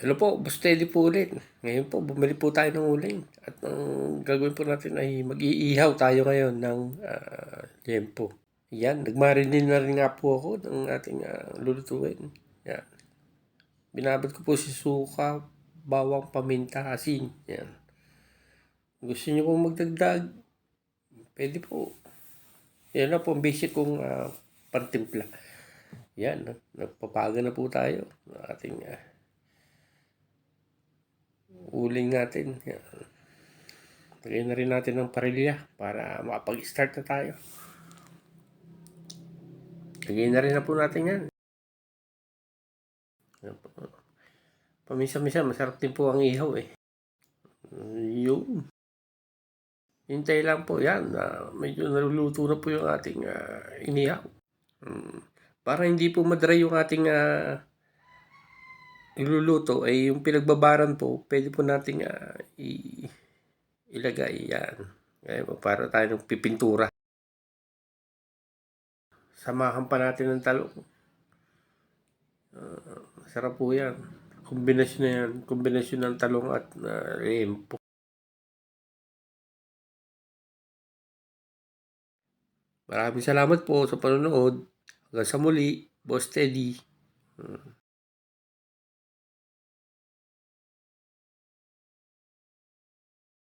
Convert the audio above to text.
Hello po, Boss Teddy po ulit. Ngayon po, bumili po tayo ng uling. At ang gagawin po natin ay mag-iihaw tayo ngayon ng liempo. Yan, nagmarinate na rin nga po ako ng ating lulutuin. Yan. Binabad ko po si suka, bawang, paminta, asin. Yan. Gusto niyo po magdagdag? Pwede po. Yan na po ang basic kong pantimpla. Yan, nagpapaga na po tayo ng ating uling natin. Yan. Lagyan na rin natin ng parilya para makapag-start na tayo. Lagyan na rin na po natin yan. Paminsan-minsan, masarap din po ang ihaw eh. Yung hintay lang po yan. Medyo naluluto na po yung ating inihaw. Para hindi po madry yung ating iluluto, ay yung pinagbabaran po, pwede po nating ilagay yan. Kaya para tayo ng pipintura. Samahan pa natin ng talong. Sarap po yan. Kombinasyon na yan. Kombinasyon ng talong at liempo. Maraming salamat po sa panonood. Hanggang sa muli, Boss Teddy.